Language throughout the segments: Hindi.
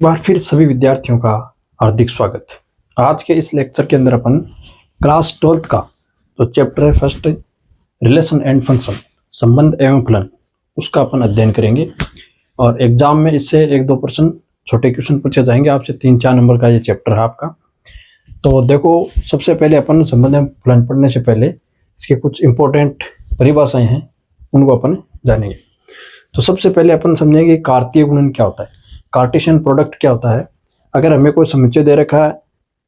बार फिर सभी विद्यार्थियों का हार्दिक स्वागत है। आज के इस लेक्चर के अंदर अपन क्लास 12th का जो चैप्टर है फर्स्ट रिलेशन एंड फंक्शन संबंध एवं फलन उसका अपन अध्ययन करेंगे और एग्जाम में इससे 1-2 प्रश्न छोटे क्वेश्चन पूछे जाएंगे आपसे। 3-4 नंबर का ये चैप्टर है आपका। तो देखो, सबसे पहले अपन संबंध एवं फलन पढ़ने से पहले इसके कुछ इंपॉर्टेंट परिभाषाएं हैं, उनको अपन जानेंगे। तो सबसे पहले अपन समझेंगे कार्तीय गुणन क्या होता है, कार्टेशियन प्रोडक्ट क्या होता है। अगर हमें कोई समुच्चय दे रखा है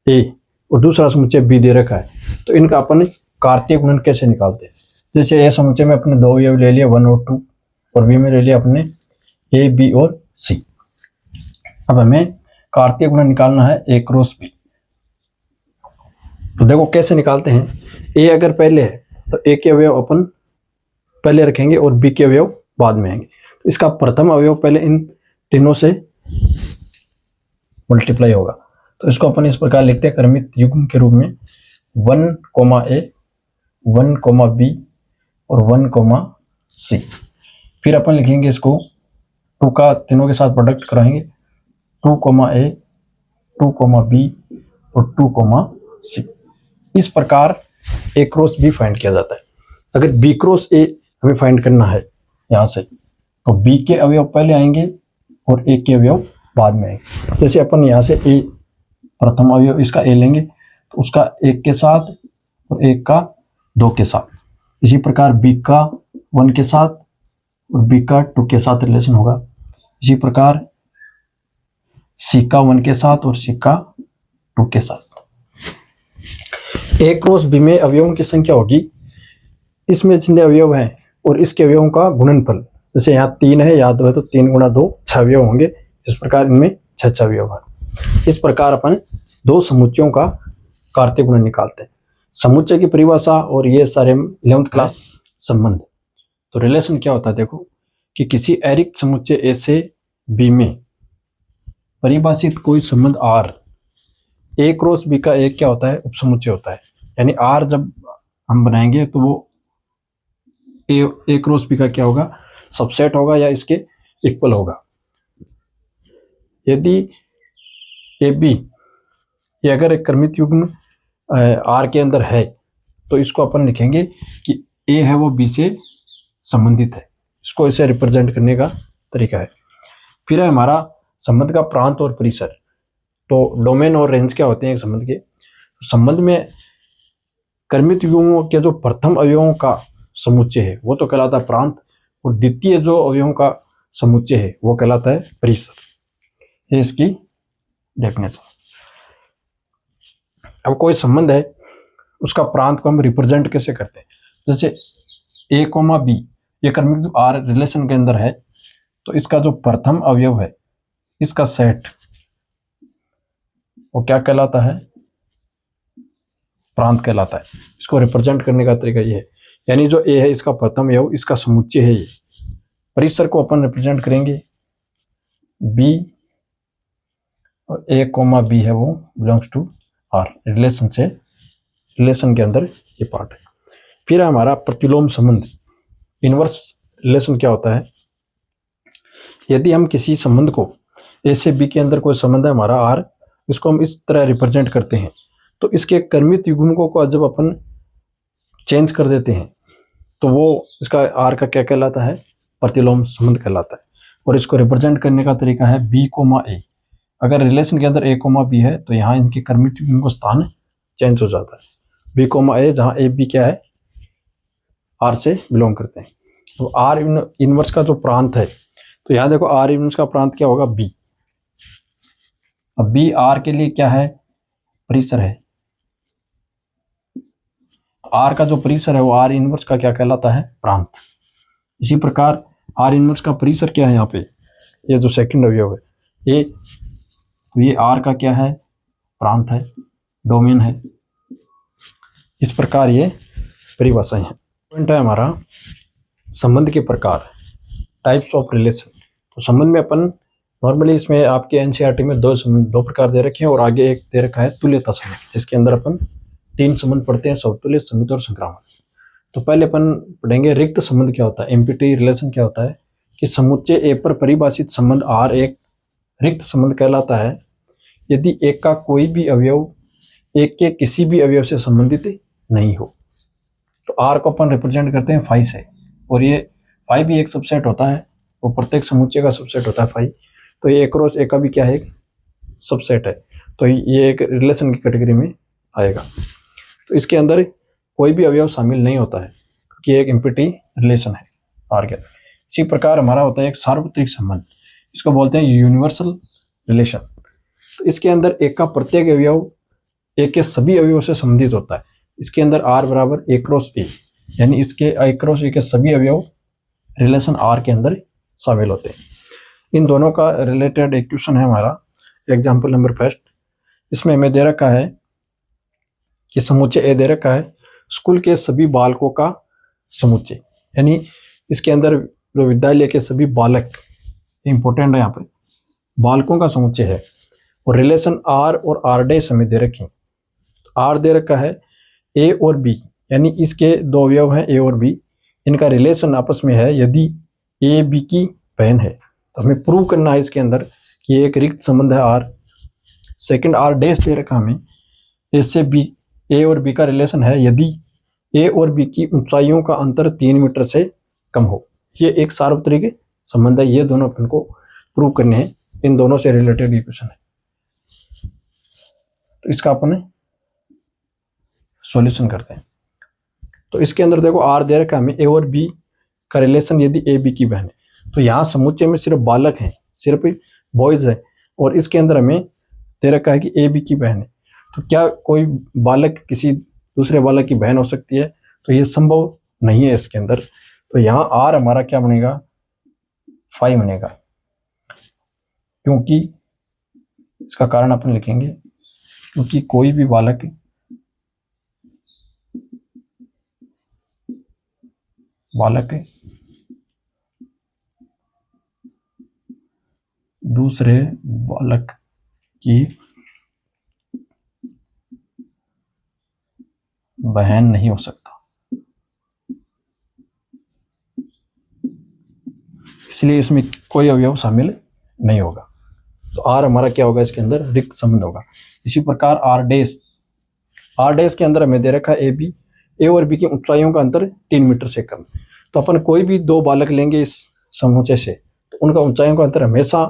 ए और दूसरा समुच्चय बी दे रखा है तो इनका अपन कार्तीय गुणन कैसे निकालते हैं। जैसे ए समुच्चय में अपने दो अवयव ले लिया 1 और 2 और बी में ले लिया अपने ए बी और सी। अब हमें कार्तीय गुणन निकालना है ए क्रॉस बी। तो देखो कैसे निकालते हैं। ए अगर पहले है तो ए के अवयव अपन पहले रखेंगे और बी के अवयव बाद में आएंगे। तो इसका प्रथम अवयव पहले इन तीनों से मल्टीप्लाई होगा। तो इसको अपन इस प्रकार लिखते हैं क्रमित युग्म के रूप में 1, A 1, B और 1, C। फिर अपन लिखेंगे इसको 2 का तीनों के साथ प्रोडक्ट कराएंगे 2, A 2, B और 2, C। इस प्रकार A क्रॉस B फाइंड किया जाता है। अगर B क्रॉस A हमें फाइंड करना है यहाँ से तो B के अवयव पहले आएंगे और A के अवयव बाद में आएंगे। जैसे अपन यहाँ से A प्रथम अवयव इसका A लेंगे तो उसका 1 के साथ और 1 का 2 के साथ। इसी प्रकार B का 1 के साथ और B का 2 के साथ रिलेशन होगा। इसी प्रकार C का 1 के साथ और C का 2 के साथ। A क्रॉस B में अवयवों की संख्या होगी, इसमें जितने अवयव हैं और इसके अवयवों का गुणनफल। जैसे यहाँ 3 है, यहाँ 2 है तो 3 × 2 6 अवयव होंगे। इस प्रकार इनमें 6 अवयव है। इस प्रकार अपन दो समुच्चयों का कार्तीय गुणन निकालते हैं। समुच्चय की परिभाषा और ये सारे 11th क्लास संबंध। तो रिलेशन क्या होता है देखो कि किसी अरिक्त समुच्चय ए से बी में परिभाषित कोई संबंध आर ए क्रॉस बी का एक क्या होता है, उपसमुच्चय होता है। यानी आर जब हम बनाएंगे तो वो ए क्रॉस बी का क्या होगा, सबसेट होगा या इसके इक्वल होगा। यदि ए बी ये अगर एक क्रमित युग्म आर के अंदर है तो इसको अपन लिखेंगे कि ए है वो बी से संबंधित है। इसको इसे रिप्रेजेंट करने का तरीका है। फिर है हमारा संबंध का प्रांत और परिसर। तो डोमेन और रेंज क्या होते हैं एक संबंध के। तो संबंध में क्रमित युग्मों के जो प्रथम अवयवों का समुच्चय है वो तो कहलाता है प्रांत और द्वितीय जो अवयवों का समुच्चय है वो कहलाता है परिसर। ये इसकी डेफिनेशन। अब कोई संबंध है उसका प्रांत को हम रिप्रेजेंट कैसे करते हैं। जैसे A, B ये क्रमिक आर रिलेशन के अंदर है तो इसका जो प्रथम अवयव है इसका सेट वो क्या कहलाता है, प्रांत कहलाता है। इसको रिप्रेजेंट करने का तरीका ये है, यानी जो A है इसका प्रथम अवयव इसका समुच्चय है ये। परिसर को अपन रिप्रेजेंट करेंगे B और A, B है वो बिलोंग्स टू आर रिलेशन के अंदर ये पार्ट है। फिर हमारा प्रतिलोम संबंध इनवर्स रिलेशन क्या होता है। यदि हम किसी संबंध को ए से बी के अंदर कोई संबंध है हमारा आर, इसको हम इस तरह रिप्रेजेंट करते हैं तो इसके क्रमित युग्मकों को जब अपन चेंज कर देते हैं तो वो इसका आर का क्या कहलाता है, प्रतिलोम संबंध कहलाता है। और इसको रिप्रेजेंट करने का तरीका है B, A। अगर रिलेशन के अंदर A, B है तो यहाँ इनके क्रमित युग्म का स्थान चेंज हो जाता है। B, A जहाँ A, B क्या है, R से बिलोंग करते हैं। तो R इनवर्स का जो प्रांत है तो यहाँ देखो R इनवर्स का प्रांत क्या होगा, B। अब B R के लिए क्या है, परिसर है। R का जो परिसर है वो R इनवर्स का क्या कहलाता है, प्रांत। इसी प्रकार R इनवर्स का परिसर क्या है, यहाँ पे ये जो सेकंड अवयव है ये R का क्या है, प्रांत है, डोमेन है। इस प्रकार ये परिभाषाएं हैं। पॉइंट है हमारा संबंध के प्रकार, टाइप्स ऑफ रिलेशन। तो संबंध में अपन नॉर्मली इसमें आपके एनसीईआरटी में दो प्रकार दे रखे हैं और आगे एक दे रखा है तुल्यता संबंध, जिसके अंदर अपन 3 संबंध पढ़ते हैं, समतुल्य, समित और संक्रामक। तो पहले अपन पढ़ेंगे रिक्त संबंध क्या होता है। एम्प्टी रिलेशन क्या होता है कि समुच्चय ए पर परिभाषित संबंध आर एक रिक्त संबंध कहलाता है यदि एक का कोई भी अवयव एक के किसी भी अवयव से संबंधित नहीं हो। तो आर को अपन रिप्रेजेंट करते हैं फाइव से, और ये फाइव भी एक सबसेट होता है, वो प्रत्येक समुच्चय का सबसेट होता है फाइव। तो ये क्रॉस ए का भी क्या है, एक सबसेट है, तो ये एक रिलेशन की कैटेगरी में आएगा। तो इसके अंदर कोई भी अवयव शामिल नहीं होता है क्योंकि एक एम्प्टी रिलेशन है आर के अंदर। इसी प्रकार हमारा होता है एक सार्वत्रिक संबंध, इसको बोलते हैं यूनिवर्सल रिलेशन। तो इसके अंदर एक का प्रत्येक अवयव एक के सभी अवयवों से संबंधित होता है। इसके अंदर आर बराबर ए क्रॉस ए, यानी इसके ए क्रॉस ए के सभी अवयव रिलेशन आर के अंदर शामिल होते हैं। इन दोनों का रिलेटेड इक्वेशन है हमारा एग्जाम्पल नंबर फर्स्ट। इसमें हमें दे रखा है कि समुच्चय ए दे रखा है स्कूल के सभी बालकों का समुच्चय, यानी इसके अंदर जो विद्यालय के सभी बालक, इंपॉर्टेंट है यहाँ पे, बालकों का समुच्चय है, और रिलेशन आर और आर डैश हमें दे रखी। आर दे रखा है ए और बी, यानी इसके दो अवयव हैं ए और बी, इनका रिलेशन आपस में है यदि ए बी की बहन है। तो हमें प्रूव करना है इसके अंदर कि ये एक रिक्त संबंध है आर। सेकंड आर डैश दे रखा हमें, ए से बी, ए और बी का रिलेशन है यदि ए और बी की ऊंचाइयों का अंतर 3 मीटर से कम हो। ये एक सार्वत्रिक संबंध है, ये दोनों अपन को प्रूव करने हैं, इन दोनों से रिलेटेड इक्वेशन है। तो इसका अपन सॉल्यूशन करते हैं। तो इसके अंदर देखो आर दे रखा हमें ए और बी का रिलेशन यदि ए बी की बहन है। तो यहाँ समुच्चय में सिर्फ बालक हैं, सिर्फ बॉयज है, और इसके अंदर हमें दे रखा है कि ए बी की बहन है। तो क्या कोई बालक किसी दूसरे बालक की बहन हो सकती है? तो ये संभव नहीं है इसके अंदर। तो यहाँ आर हमारा क्या बनेगा, 5 बनेगा, क्योंकि इसका कारण अपन लिखेंगे, क्योंकि कोई भी बालक दूसरे बालक की बहन नहीं हो सकता, इसलिए इसमें कोई अवयव शामिल नहीं होगा। तो आर हमारा क्या होगा, इसके अंदर रिक्त संबंध होगा। इसी प्रकार आर डैश के अंदर हमें दे रखा है ए और बी की ऊंचाइयों का अंतर 3 मीटर से कम। तो अपन कोई भी दो बालक लेंगे इस समुच्चय से, तो उनका ऊंचाइयों का अंतर हमेशा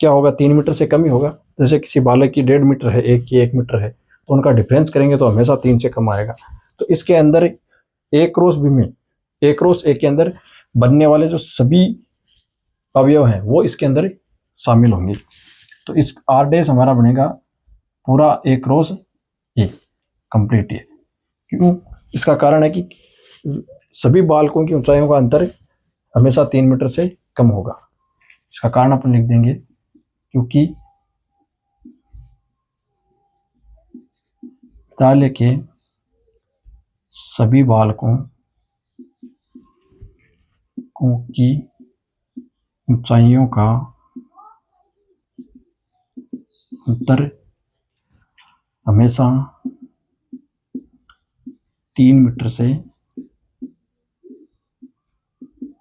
क्या होगा, 3 मीटर से कम ही होगा। जैसे किसी बालक की 1.5 मीटर है, एक की 1 मीटर है, तो उनका डिफरेंस करेंगे तो हमेशा 3 से कम आएगा। तो इसके अंदर ए क्रॉस बी में, ए क्रॉस ए के अंदर बनने वाले जो सभी अवयव हैं वो इसके अंदर शामिल होंगे। तो इस आर डैश हमारा बनेगा पूरा ए क्रॉस ए, कंप्लीट ए। क्यों? इसका कारण है कि सभी बालकों की ऊंचाइयों का अंतर हमेशा 3 मीटर से कम होगा। इसका कारण अपन लिख देंगे, क्योंकि विद्यालय के सभी बालकों की ऊंचाइयों का अंतर हमेशा 3 मीटर से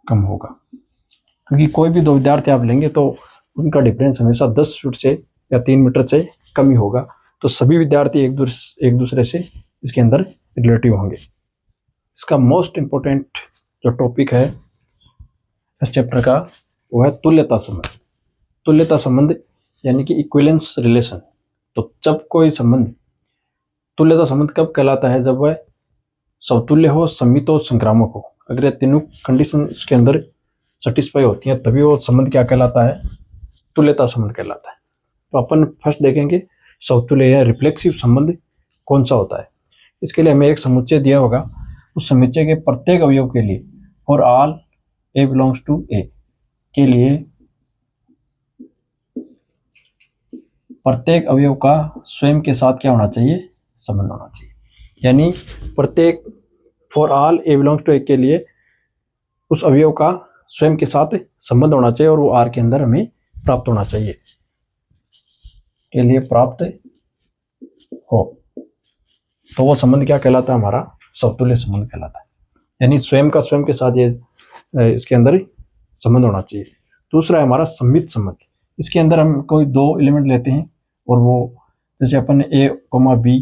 कम होगा। क्योंकि कोई भी दो विद्यार्थी आप लेंगे तो उनका डिफरेंस हमेशा 10 फीट से या 3 मीटर से कम ही होगा। तो सभी विद्यार्थी एक दूसरे से इसके अंदर रिलेटिव होंगे। इसका मोस्ट इम्पोर्टेंट जो टॉपिक है इस चैप्टर का वो है तुल्यता संबंध। तुल्यता संबंध यानी कि इक्विवेलेंस रिलेशन। तो जब कोई संबंध, तुल्यता संबंध कब कहलाता है, जब वह समतुल्य हो, सममित हो, संक्रामक हो। अगर ये तीनों कंडीशन इसके अंदर सेटिस्फाई होती हैं तभी वो संबंध क्या कहलाता है, तुल्यता संबंध कहलाता है। तो अपन फर्स्ट देखेंगे समतुल्य या रिफ्लेक्सिव संबंध कौन सा होता है। इसके लिए हमें एक समुच्चय दिया होगा, उस समुच्चय के प्रत्येक अवयव के लिए for all a belongs to a के लिए प्रत्येक अवयव का स्वयं के साथ क्या होना चाहिए, संबंध होना चाहिए। यानी प्रत्येक for all a belongs to a के लिए उस अवयव का स्वयं के साथ संबंध होना चाहिए और वो आर के अंदर हमें प्राप्त होना चाहिए, के लिए प्राप्त हो। तो वो संबंध क्या कहलाता है, हमारा समतुल्य संबंध कहलाता है। यानी स्वयं का स्वयं के साथ ये इसके अंदर संबंध होना चाहिए। दूसरा है हमारा सम्मित संबंध, इसके अंदर हम कोई दो एलिमेंट लेते हैं और वो जैसे अपन ने ए कोमा बी,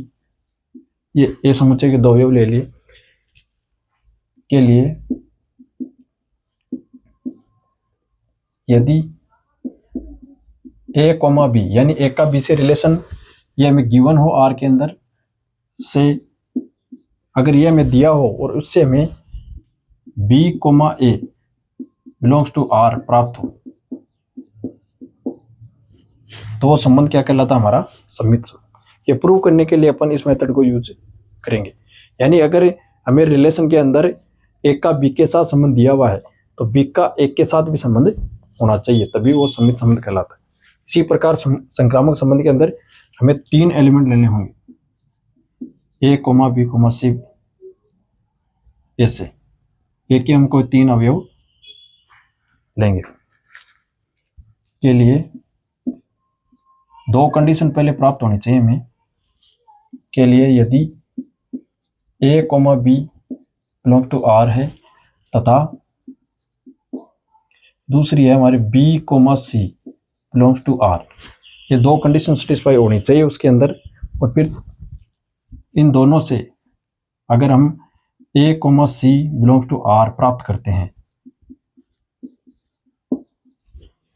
ये ए समुच्चय के दो अवयव ले लिए के लिए यदि ए कोमा बी यानी ए का बी से रिलेशन ये हमें गिवन हो आर के अंदर से, अगर ये हमें दिया हो और उससे हमें B comma A belongs to R प्राप्त हो, तो वो संबंध क्या कहलाता है? हमारा सम्मित संबंध। ये प्रूव करने के लिए अपन इस मेथड को यूज करेंगे। यानी अगर हमें रिलेशन के अंदर ए का बी के साथ संबंध दिया हुआ है तो बी का ए के साथ भी संबंध होना चाहिए, तभी वो सम्मित संबंध कहलाता है। इसी प्रकार संक्रामक संबंध के अंदर हमें तीन एलिमेंट लेने होंगे, ए कोमा बी कोमा सी, ऐसे ए के हम कोई तीन अवयव लेंगे। के लिए दो कंडीशन पहले प्राप्त होनी चाहिए हमें। के लिए यदि a comma b belong to R है तथा दूसरी है हमारे b comma C belongs to R, ये दो कंडीशन सेटिस्फाई होनी चाहिए उसके अंदर। और फिर इन दोनों से अगर हम a comma C belongs to R प्राप्त करते हैं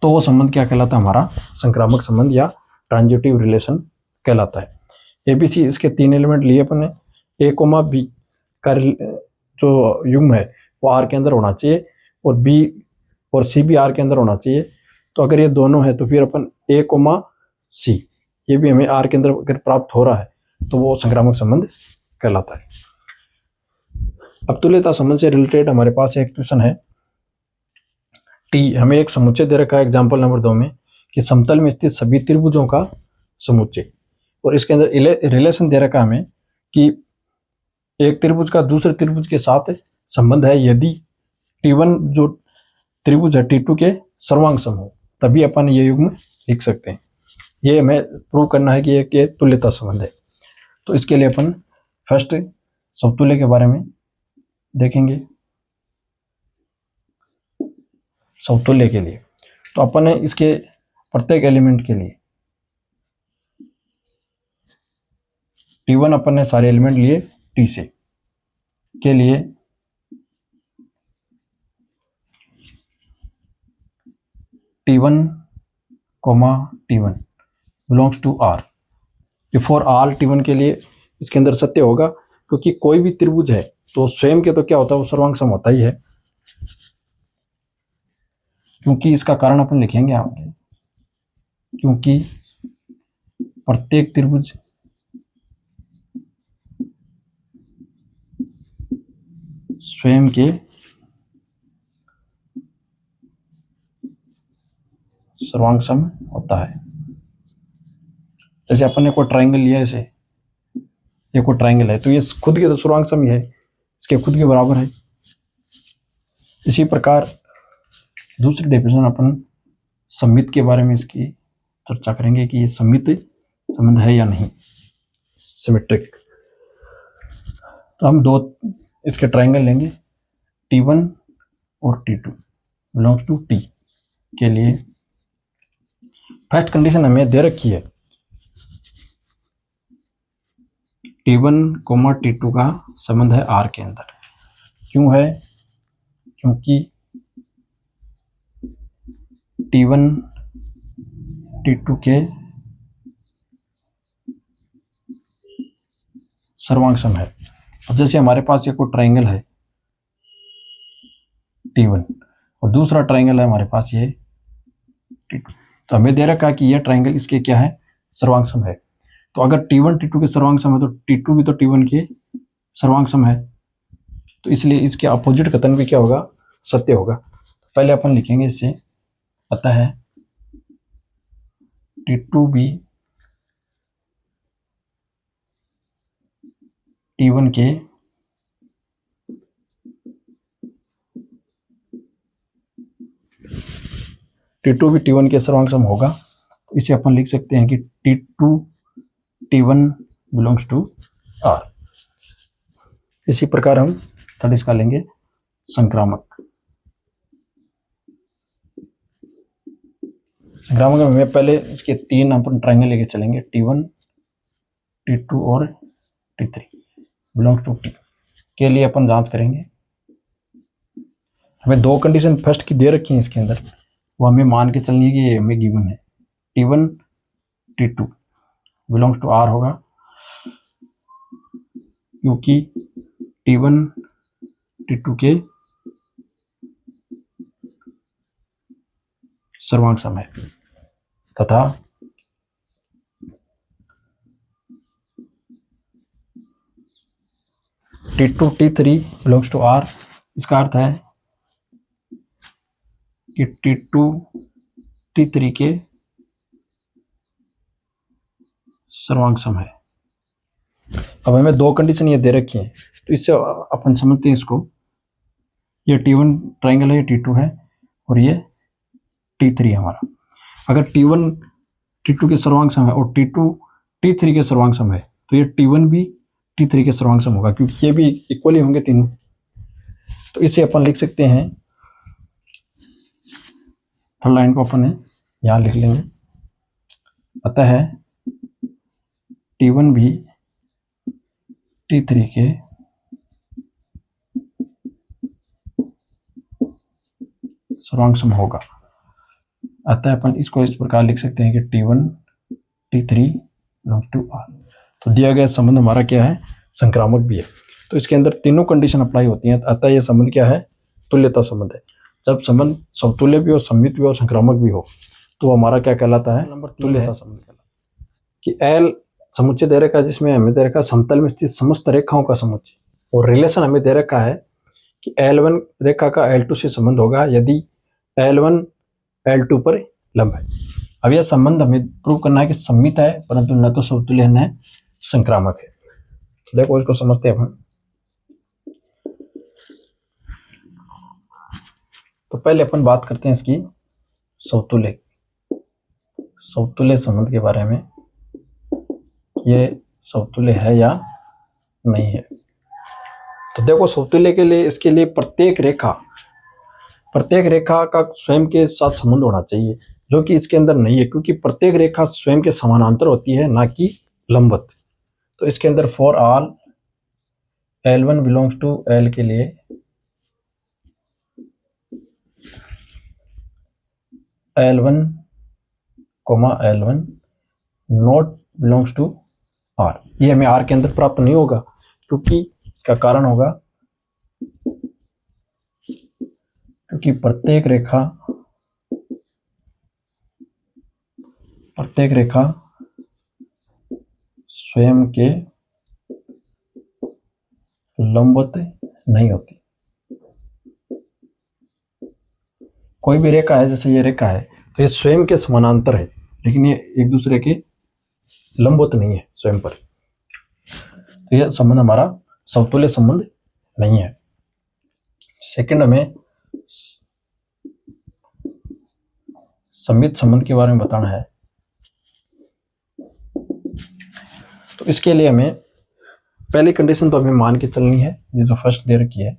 तो वो संबंध क्या कहलाता है? हमारा संक्रामक संबंध या ट्रांजिटिव रिलेशन कहलाता है। एबीसी इसके तीन एलिमेंट लिए अपन ने, ए कोमा बी का जो युग्म है वो आर के अंदर होना चाहिए और बी और सी भी आर के अंदर होना चाहिए। तो अगर ये दोनों है तो फिर अपन ए कोमा सी ये भी हमें आर के अंदर अगर प्राप्त हो रहा है तो वो संक्रामक संबंध कहलाता है। अब तुल्यता संबंध से रिलेटेड हमारे पास एक क्वेश्चन है टी, हमें एक समुच्चय दे रखा है एग्जाम्पल नंबर 2 में कि समतल में स्थित सभी त्रिभुजों का समुच्चय, और इसके अंदर रिलेशन दे रखा हमें कि एक त्रिभुज का दूसरे त्रिभुज के साथ संबंध है यदि T1 जो त्रिभुज है T2 के सर्वांग सम हो, तभी अपन ये युग्म लिख सकते हैं। ये हमें प्रूव करना है कि ये तुल्यता संबंध है। तो इसके लिए अपन फर्स्ट समतुल्य के बारे में देखेंगे। समतुल्य के लिए तो अपन ने इसके प्रत्येक एलिमेंट के लिए T1 अपन ने सारे एलिमेंट लिए T से, के लिए T1 comma T1 belongs to R, ये फॉर ऑल T1 के लिए इसके अंदर सत्य होगा, क्योंकि कोई भी त्रिभुज है तो स्वयं के तो क्या होता है वो सर्वांग सम होता ही है। क्योंकि इसका कारण अपन लिखेंगे आगे, क्योंकि प्रत्येक त्रिभुज स्वयं के सर्वांग सम होता है। जैसे अपन ने कोई ट्राइंगल लिया, ऐसे ये कोई ट्राइंगल है तो ये खुद के तो सर्वांग सम ही है, इसके खुद के बराबर है। इसी प्रकार दूसरी डेफिनेशन अपन सम्मित के बारे में इसकी चर्चा करेंगे कि ये सम्मित संबंध है या नहीं, सिमेट्रिक। तो हम दो इसके ट्राइंगल लेंगे T1 और T2 बिलोंग्स टू T, के लिए फर्स्ट कंडीशन हमें दे रखी है T1 कोमा T2 का संबंध है R के अंदर। क्यों है? क्योंकि T1 T2 के सर्वांग सम है। अब जैसे हमारे पास ये कोई ट्राइंगल है T1 और दूसरा ट्राइंगल है हमारे पास ये T2, तो हमें दे रखा है कि ये ट्राइंगल इसके क्या है? सर्वांग सम है। तो अगर T1 T2 के सर्वांग सम है तो T2 भी तो T1 के सर्वांग सम है, तो इसलिए इसके अपोजिट कथन भी क्या होगा? सत्य होगा। पहले अपन लिखेंगे इसे, अतः T2 भी T1 के T2 भी T1 के सर्वांग सम होगा। तो इसे अपन लिख सकते हैं कि T2 T1 belongs to R। इसी प्रकार हम थर्ड इसका लेंगे संक्रामक संक्रामक में पहले इसके 3 अपन ट्रायंगल लेके चलेंगे, T1 T2 और T3 बिलोंग्स टू T के लिए अपन जांच करेंगे। हमें 2 कंडीशन फर्स्ट की दे रखी है इसके अंदर, वो हमें मान के चलनी है कि ये हमें गिवन है। T1 T2 belongs to R होगा, क्योंकि T1 T2 के सर्वांग सम है, तथा T2 T3 belongs to R। इसका अर्थ है कि T2 T3 के सर्वांग सम है। अब हमें 2 कंडीशन ये दे रखी है, तो इससे अपन समझते हैं इसको। ये T1 ट्रायंगल है, ये T2 है और ये T3 है हमारा। अगर T1 T2 के सर्वांग सम है और T2 T3 के सर्वांग सम है, तो ये T1 भी T3 के सर्वांग सम होगा, क्योंकि ये भी इक्वली होंगे तीनों। तो इसे अपन लिख सकते हैं, थर्ड लाइन को अपन यहाँ लिख लेंगे। अतः T1 भी T3 के सर्वांग सम होगा। अतः अपन इसको इस प्रकार लिख सकते हैं कि T1 T3 belongs to R। तो दिया गया संबंध हमारा क्या है, संक्रामक भी है। तो इसके अंदर तीनों कंडीशन अप्लाई होती हैं, अतः यह संबंध क्या है, तुल्यता संबंध है। जब संबंध समतुल्य भी हो, सममित भी हो, संक्रामक भी हो, तो हमारा क्या कहलाता है, नंबर तुल्यता संबंध कहलाता है। कि L समुच्चय दे रखा है, जिसमें हमें दे रखा है समतल में स्थित समस्त रेखाओं का समुच्चय, और रिलेशन हमें दे रखा है कि L1 रेखा का L2 से संबंध होगा यदि L1 L2 पर लंब है। अब यह संबंध हमें प्रूव करना है कि सममित है, परंतु न तो समतुल्य न संक्रामक है। देखो इसको समझते हैं अपन। तो पहले अपन बात करते हैं इसकी समतुल्य संबंध के बारे में, ये समतुल्य है या नहीं है। तो देखो समतुल्य के लिए, इसके लिए प्रत्येक रेखा का स्वयं के साथ संबंध होना चाहिए, जो कि इसके अंदर नहीं है, क्योंकि प्रत्येक रेखा स्वयं के समानांतर होती है, ना कि लंबवत। तो इसके अंदर for all L1 belongs to L के लिए L1, L1 not belongs to R, ये हमें R के अंदर प्राप्त नहीं होगा, क्योंकि इसका कारण होगा क्योंकि प्रत्येक रेखा स्वयं के लंबवत नहीं होती। कोई भी रेखा है, जैसे ये रेखा है, तो ये स्वयं के समानांतर है, लेकिन ये एक दूसरे के लंबवत नहीं है स्वयं पर। तो यह संबंध हमारा समतुल्य संबंध नहीं है। सेकंड, हमें सममित संबंध के बारे में बताना है। तो इसके लिए हमें पहली कंडीशन तो हमें मान के चलनी है, ये जो फर्स्ट दे रखी है,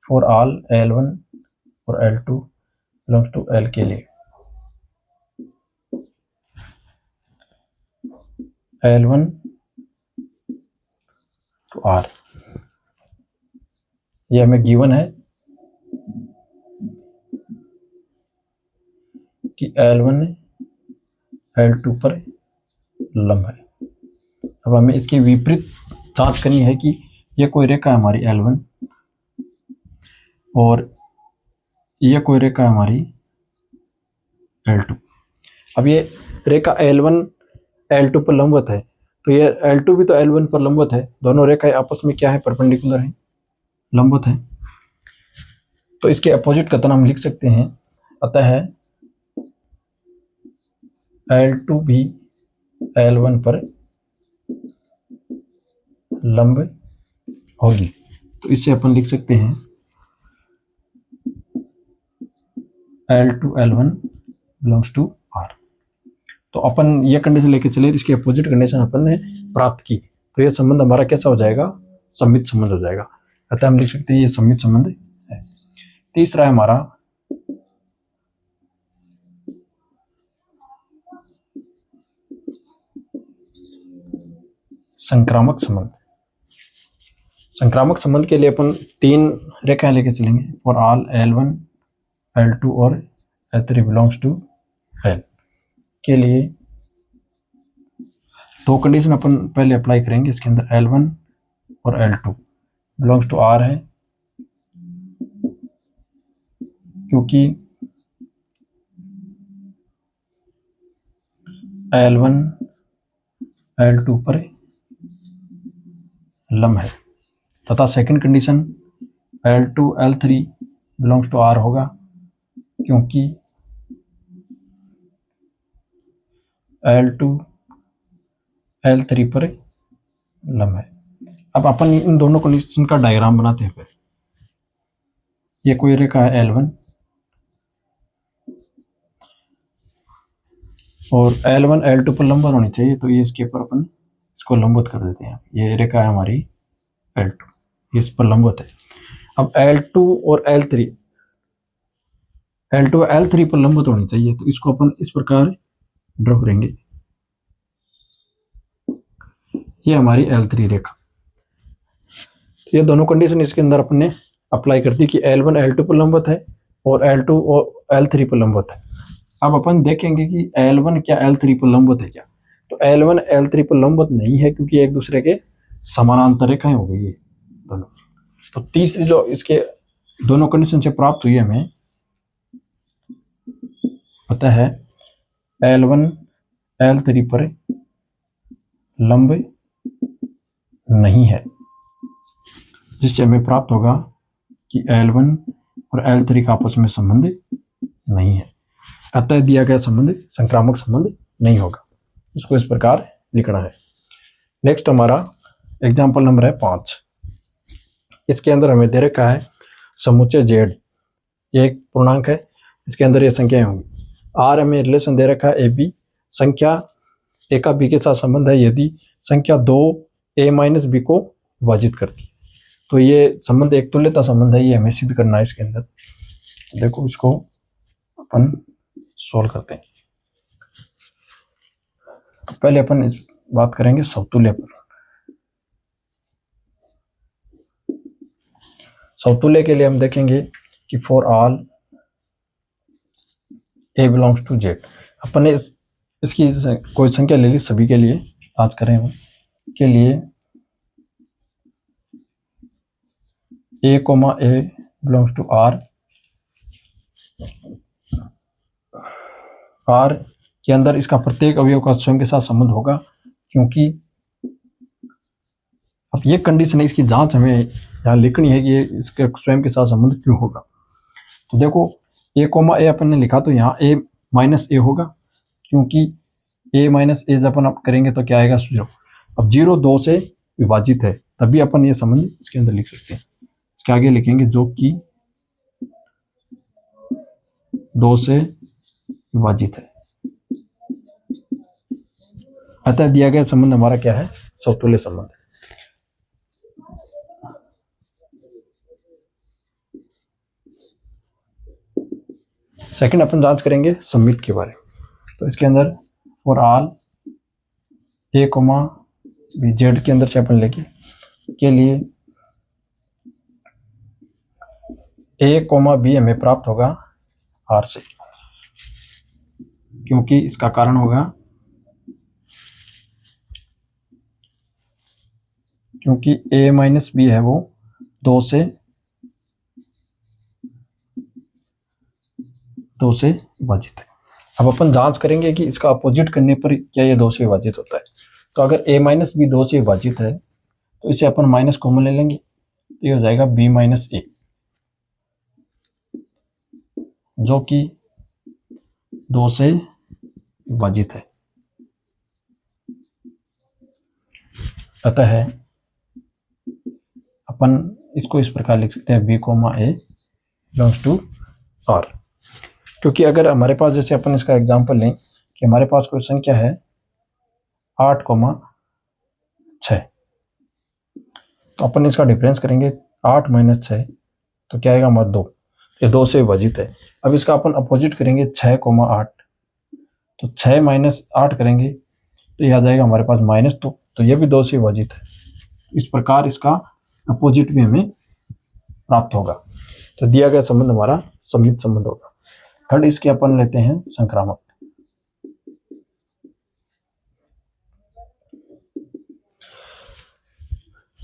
फॉर ऑल L1 और L2 बिलोंग्स टू L के लिए L1 टू R, ये हमें गिवन है कि L1 L2 पर लंब है। अब हमें इसकी विपरीत जांच करनी है कि ये कोई रेखा है हमारी L1 और ये कोई रेखा है हमारी L2। अब ये रेखा L1 L2 पर लंबवत है, तो ये L2 भी तो L1 पर लंबवत है। दोनों रेखाएं आपस में क्या है, परपेंडिकुलर है, लंबवत है। तो इसके अपोजिट कथन हम लिख सकते हैं, अतः L2 भी L1 पर लंब होगी। तो इसे अपन लिख सकते हैं L2 L1 belongs to R। तो अपन ये कंडीशन लेके चले, इसके अपोजिट कंडीशन अपन ने प्राप्त की, तो ये संबंध हमारा कैसा हो जाएगा, सममित संबंध हो जाएगा। अतः हम लिख सकते हैं ये सममित संबंध है। तीसरा है हमारा संक्रामक संबंध। संक्रामक संबंध के लिए अपन 3 रेखाएं लेके चलेंगे। फॉर ऑल L1, L2 और L3 बिलोंग्स टू L के लिए 2 कंडीशन अपन पहले अप्लाई करेंगे। इसके अंदर L1 और L2 बिलोंग्स टू R है, क्योंकि L1 L2 पर लंब है, तथा second condition L2 L3 belongs to R होगा, क्योंकि L2 L3 पर लंब है। अब अपन इन दोनों कंडीशन का डायग्राम बनाते हैं। ये कोई रेखा है L1 और L1 L2 पर लंबवत होनी चाहिए, तो ये इसके ऊपर अपन इसको लंबवत कर देते हैं। ये रेखा है हमारी L2, इस पर लंबवत है। अब L2 और L3 पर लंबवत होनी चाहिए, तो इसको अपन इस प्रकार ड्रॉ करेंगे। ये हमारी L3 रेखा। ये दोनों कंडीशन इसके अंदर अपन ने अप्लाई कर दी कि L1 L2 पर लंबवत है और L2 और L3 पर लंबवत है। अब अपन देखेंगे कि L1 क्या L3 पर लंबवत है क्या। तो L1 L3 पर लंबवत नहीं है, क्योंकि एक दूसरे के समानांतर रेखाएं हो गई है दोनों। तो तीसरी जो इसके दोनों कंडीशन से प्राप्त हुई हमें पता है L1 L3 पर लंब नहीं है, जिससे हमें प्राप्त होगा कि L1 और L3 का आपस में संबंध नहीं है, अतः दिया गया संबंध संक्रामक संबंध नहीं होगा। इसको इस प्रकार लिखना है। नेक्स्ट हमारा एग्जाम्पल नंबर है 5। इसके अंदर हमें दे रखा है समुच्चय Z, ये एक पूर्णांक है। इसके अंदर ये संख्याएं होंगी। R हमें रिलेशन दे रखा है AB, संख्या A का B के साथ संबंध है यदि संख्या 2 A माइनस B को विभाजित करती है। तो ये संबंध एक तुल्यता संबंध है, ये हमें सिद्ध करना है इसके अंदर। देखो इसको अपन सोल्व करते हैं। तो पहले अपन इस बात करेंगे समतुल्य पर। समतुल्य के लिए हम देखेंगे कि for all A belongs to Z। अपन ने इसकी कोई संख्या ले ली, सभी के लिए आज करें हम के लिए A, A belongs to R। R के अंदर इसका प्रत्येक अवयव का स्वयं के साथ संबंध होगा, क्योंकि अब ये कंडीशन है, इसकी जांच हमें यहाँ लिखनी है कि ये इसके स्वयं के साथ संबंध क्यों होगा। तो देखो A, A अपन ने लिखा, तो यहाँ A माइनस A होगा, क्योंकि A माइनस A जब अपन करेंगे तो क्या आएगा 0। अब 0 2 से विभाजित है, तभी अपन ये संबंध इसके अंदर लिख सकते हैं। इसके आगे लिखेंगे जो कि 2 से विभाजित है, अतः दिया गया संबंध हमारा क्या है, समतुल्य संबंध। सेकंड अपन जांच करेंगे सममित के बारे में। तो इसके अंदर for all A, B Z के अंदर से अपन लेके के लिए A, B हमें प्राप्त होगा R से, क्योंकि इसका कारण होगा क्योंकि A माइनस B है वो 2 से विभाजित है। अब अपन जांच करेंगे कि इसका अपोजिट करने पर क्या ये 2 से विभाजित होता है। तो अगर A माइनस B 2 से विभाजित है, तो इसे अपन माइनस कॉमन ले लेंगे, तो ये हो जाएगा B माइनस A, जो कि 2 से विभाजित है। अतः अपन इसको इस प्रकार लिख सकते हैं B, A belongs to R। क्योंकि अगर हमारे पास, जैसे अपन इसका एग्जांपल लें कि हमारे पास कोई संख्या है 8, 6, तो अपन इसका डिफरेंस करेंगे 8 माइनस 6, तो क्या आएगा हमारा 2। ये 2 से विभाजित है। अब इसका अपन अपोजिट करेंगे 6, 8, तो 6 माइनस 8 करेंगे तो यह आ जाएगा हमारे पास -2। तो ये भी 2 से विभाजित है। इस प्रकार इसका अपोजिट भी हमें प्राप्त होगा। तो दिया गया संबंध हमारा सममित संबंध होगा। थर्ड इसके अपन लेते हैं संक्रामक।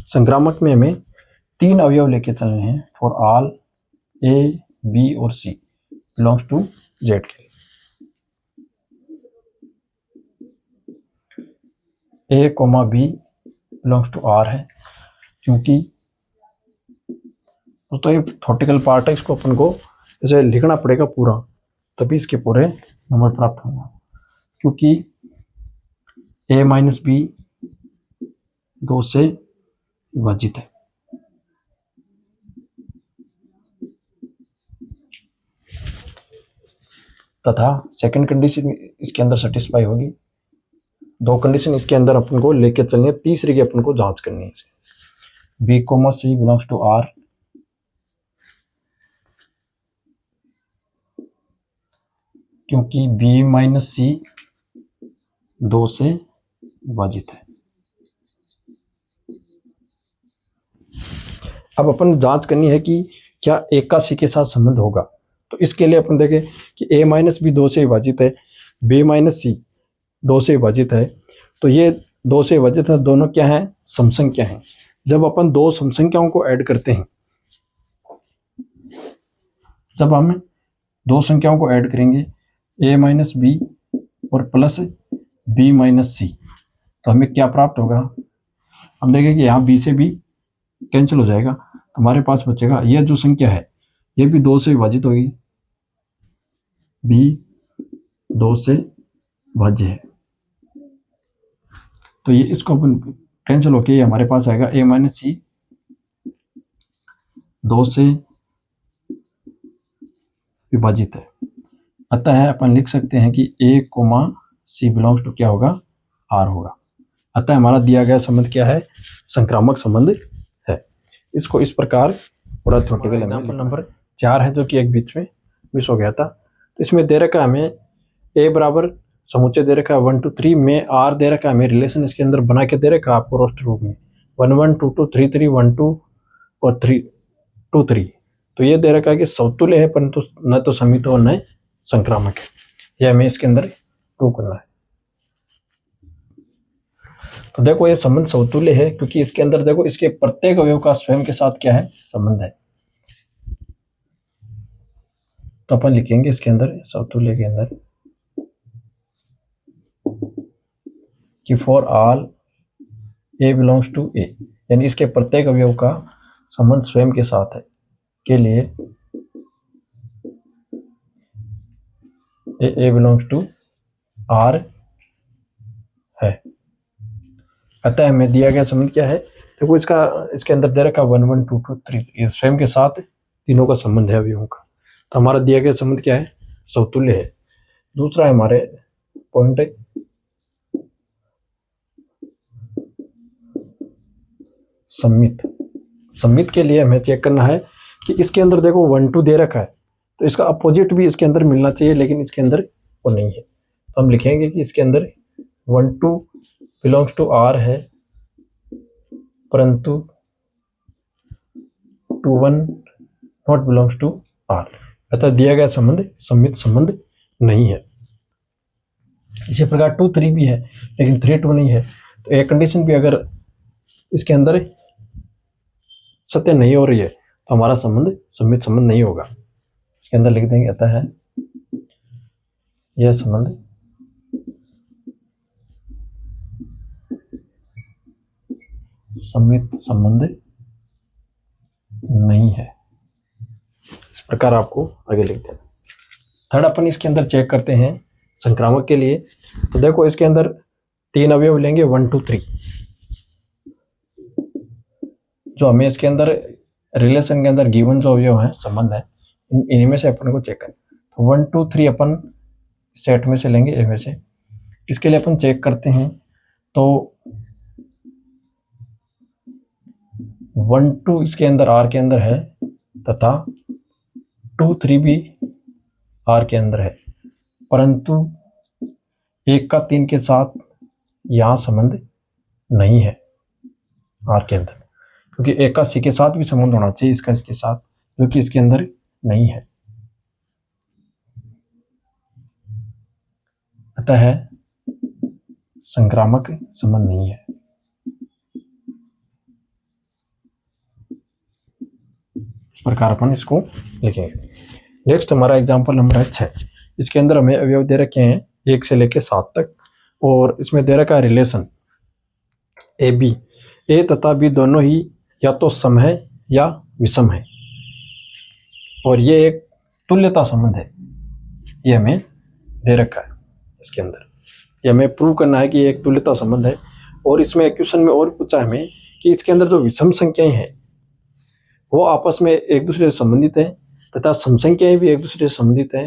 संक्रामक में हमें 3 अवयव लेके चलने हैं फॉर ऑल ए बी और सी बिलोंग्स टू जेड के लिए। A comma b belongs to R है, क्योंकि तो ये थॉटिकल पार्ट है, इसको अपन को जैसे लिखना पड़ेगा पूरा, तभी इसके पूरे नंबर प्राप्त होंगे। क्योंकि ए माइनस बी 2 से विभाजित है, तथा सेकंड कंडीशन इसके अंदर सेटिस्फाई होगी। 2 कंडीशन इसके अंदर अपन को लेके चलनी है, तीसरी की अपन को जांच करनी है। B comma C belongs to R, क्योंकि बी माइनस सी 2 से विभाजित है। अब अपन जांच करनी है कि क्या ए का सी के साथ संबंध होगा। तो इसके लिए अपन देखें कि ए माइनस बी 2 से विभाजित है, बी माइनस सी 2 से विभाजित है, तो ये 2 से विभाजित है, दोनों क्या है, समसंख्या हैं। जब अपन 2 समसंख्याओं को ऐड करते हैं, जब हम 2 संख्याओं को ऐड करेंगे ए माइनस बी और प्लस बी माइनस सी, तो हमें क्या प्राप्त होगा। हम देखें कि यहाँ बी से बी कैंसिल हो जाएगा, हमारे पास बचेगा यह जो संख्या है ये भी 2 से विभाजित होगी, बी 2 से भाज्य है, तो ये इसको अपन कैंसिल होके हमारे पास आएगा ए माइनस सी 2 से विभाजित है। अतः अपन लिख सकते हैं कि ए कोमा सी बिलोंग्स टू क्या होगा, आर होगा। अतः हमारा दिया गया संबंध क्या है, संक्रामक संबंध है। इसको इस प्रकार पूरा थ्योरेटिकल एग्जांपल नंबर 4 है, जो कि एक बीच में मिस हो गया था। तो इसमें दे रखा हमें ए बराबर समुच्चय दे रखा है 1 2 3 में आर दे रखा है, हमें रिलेशन इसके अंदर बना के दे रखा है आपको रोस्टर रूप में 1 1 2 2 3 3 1 2 और 3 2 3। तो ये दे रखा है कि समतुल्य है, परंतु न तो समित और न संक्रामक है। यह हमें इसके अंदर प्रूव करना है। तो देखो ये संबंध समतुल्य है, क्योंकि इसके अंदर देखो इसके प्रत्येक अवयव का स्वयं के साथ क्या है, संबंध है। तो अपन लिखेंगे इसके अंदर समतुल्य के अंदर कि for all a belongs to a, यानी इसके प्रत्येक अवयव का संबंध स्वयं के साथ है के लिए ए बिलोंग्स टू आर है। अतः हमें दिया गया संबंध क्या है, देखो इसका इसके अंदर दे रखा 1 1 2 2 3, ये स्वयं के साथ तीनों का संबंध है अवयवों का। तो हमारा दिया गया संबंध क्या है, समतुल्य है। दूसरा है हमारे पॉइंट है सम्मित। सम्मित के लिए हमें चेक करना है कि इसके अंदर देखो 1 2 दे रखा है, तो इसका अपोजिट भी इसके अंदर मिलना चाहिए, लेकिन इसके अंदर वो नहीं है। तो हम लिखेंगे कि इसके अंदर 1 2 बिलोंग्स टू आर है, परंतु 2 1 नॉट बिलोंग्स टू आर। अतः दिया गया संबंध सम्मित संबंध नहीं है। इसी प्रकार 2 3 भी है, लेकिन 3 2 नहीं है। तो एक कंडीशन भी अगर इसके अंदर सत्य नहीं हो रही है, तो हमारा संबंध सम्मित संबंध नहीं होगा। इसके अंदर लिख देंगे अतः है यह संबंध सम्मित संबंध नहीं है। इस प्रकार आपको आगे लिख देना। थर्ड अपन इसके अंदर चेक करते हैं संक्रामक के लिए। तो देखो इसके अंदर 3 अवयव लेंगे 1 2 3, जो हमें इसके अंदर रिलेशन के अंदर गिवन जो अवयव है संबंध है, इन्हीं में से अपन को चेक करना। तो 1 2 3 अपन सेट में से लेंगे ए में से। इसके लिए अपन चेक करते हैं, तो 1 2 इसके अंदर आर के अंदर है, तथा 2 3 भी आर के अंदर है, परंतु 1 का 3 के साथ यहाँ संबंध नहीं है आर के अंदर, क्योंकि ए का सी के साथ भी संबंध होना चाहिए इसका इसके साथ, जो कि इसके अंदर नहीं है। अतः है संक्रामक संबंध नहीं है। इस प्रकार अपन इसको लिखेंगे। नेक्स्ट हमारा एग्जांपल नंबर है 6। इसके अंदर हमें अवयव दे रखे हैं 1 से लेकर 7 तक, और इसमें दे रखा है रिलेशन ए बी। ए तथा बी दोनों ही या तो सम है या विषम है, और ये एक तुल्यता संबंध है, ये हमें दे रखा है इसके अंदर। ये हमें प्रूव करना है कि ये एक तुल्यता संबंध है। और इसमें क्वेश्चन में और पूछा है हमें कि इसके अंदर जो विषम संख्याएं हैं वो आपस में एक दूसरे से संबंधित है, तथा सम संख्याएं भी एक दूसरे से संबंधित है।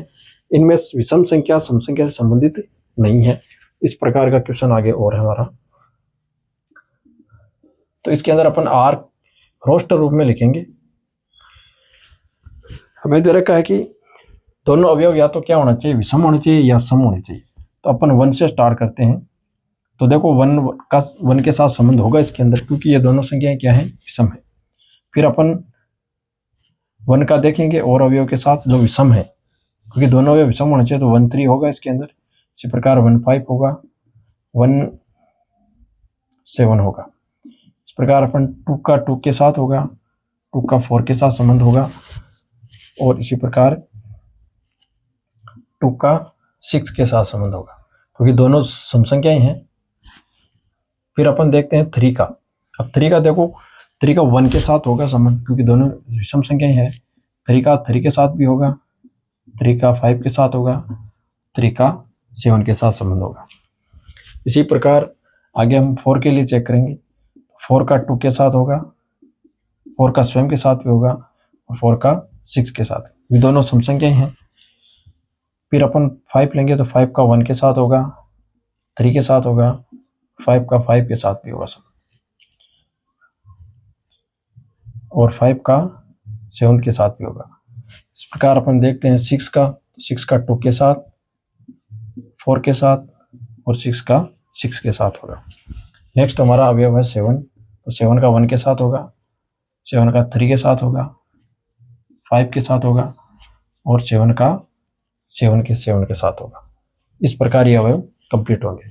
इनमें विषम संख्या सम संख्या से संबंधित नहीं है। इस प्रकार का क्वेश्चन आगे और है हमारा। तो इसके अंदर अपन आर रोस्टर रूप में लिखेंगे। हमें दे रखा है कि दोनों अवयव या तो क्या होना चाहिए, विषम होने चाहिए या सम होने चाहिए। तो अपन 1 से स्टार्ट करते हैं। तो देखो 1 के साथ संबंध होगा इसके अंदर, क्योंकि ये दोनों संख्याएं क्या है, विषम है। फिर अपन 1 का देखेंगे और अवयव के साथ जो विषम है, क्योंकि दोनों अवयव विषम होने चाहिए, तो 1 3 होगा इसके अंदर। इसी प्रकार 1 5 होगा, 1 7 होगा। इस प्रकार अपन 2 का 2 के साथ होगा, 2 का 4 के साथ संबंध होगा, और इसी प्रकार 2 का 6 के साथ संबंध होगा, क्योंकि दोनों सम संख्याएं हैं। फिर अपन देखते हैं 3 का। अब 3 का देखो, 3 का 1 के साथ होगा संबंध, क्योंकि दोनों विषम संख्याएं हैं। 3 का 3 के साथ भी होगा, 3 का 5 के साथ होगा, 3 का 7 के साथ संबंध होगा। इसी प्रकार आगे हम 4 के लिए चेक करेंगे। 4 का 2 के साथ होगा, 4 का स्वयं के साथ भी होगा, और 4 का 6 के साथ, ये दोनों सम संख्याएं हैं। फिर अपन 5 लेंगे तो 5 का 1 के साथ होगा, 3 के साथ होगा, 5 का 5 के साथ भी होगा सब, और 5 का 7 के साथ भी होगा। इस प्रकार अपन देखते हैं 6 का 2 के साथ, 4 के साथ, और 6 का 6 के साथ होगा। नेक्स्ट हमारा अवयव है 7। तो 7 का 1 के साथ होगा, 7 का 3 के साथ होगा, 5 के साथ होगा, और 7 का 7 के साथ होगा। इस प्रकार ये अवयव कंप्लीट होंगे।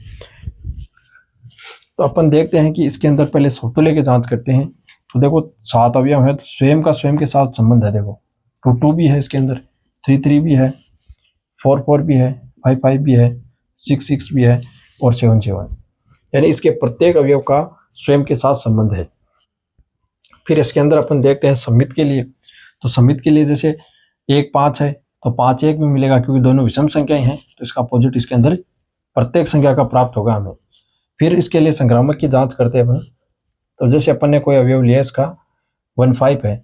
तो अपन देखते हैं कि इसके अंदर पहले समतुल्य की जांच करते हैं। तो देखो 7 अवयव है, तो स्वयं का स्वयं के साथ संबंध है। देखो 2 2 भी है इसके अंदर, 3 3 भी है, 4 4 भी है, 5 5 भी है, 6 6 भी है, और 7 7, यानी इसके प्रत्येक अवयव का स्वयं के साथ संबंध है। फिर इसके अंदर अपन देखते हैं सममित के लिए। तो सममित के लिए जैसे 1 5 है, तो 5 1 भी मिलेगा, क्योंकि दोनों विषम संख्याएं हैं, तो इसका अपोजिट इसके अंदर प्रत्येक संख्या का प्राप्त होगा हमें। फिर इसके लिए संक्रामक की जांच करते हैं अपन। तो जैसे अपन ने कोई अवयव लिया, इसका 1 5 है,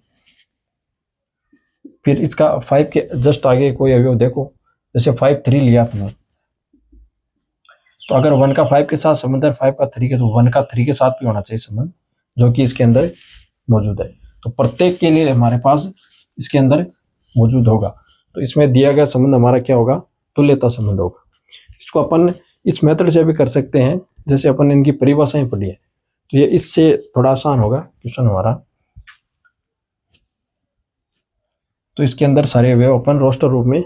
फिर इसका 5 के जस्ट आगे कोई अवयव देखो, जैसे 5 3 लिया आपने, तो अगर 1 का 5 के साथ संबंध है, 5 का 3 के, तो 1 का 3 के साथ भी होना चाहिए संबंध, जो कि इसके अंदर मौजूद है। तो प्रत्येक के लिए हमारे पास इसके अंदर मौजूद होगा। तो इसमें दिया गया संबंध हमारा क्या होगा, तुल्यता संबंध होगा। इसको अपन इस मेथड से भी कर सकते हैं, जैसे अपन इनकी परिभाषाएं पढ़ी है, तो ये इससे थोड़ा आसान होगा क्वेश्चन हमारा। तो इसके अंदर सारे अवयव अपन रोस्टर रूप में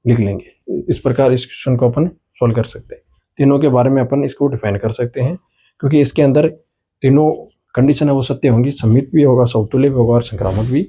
लिख लेंगे। इस प्रकार इस क्वेश्चन को अपन सोल्व कर सकते हैं। तीनों के बारे में अपन इसको डिफाइन कर सकते हैं, क्योंकि इसके अंदर तीनों कंडीशन है वो सत्य होंगी, सममित भी होगा, समतुल्य भी होगा, और संक्रामक भी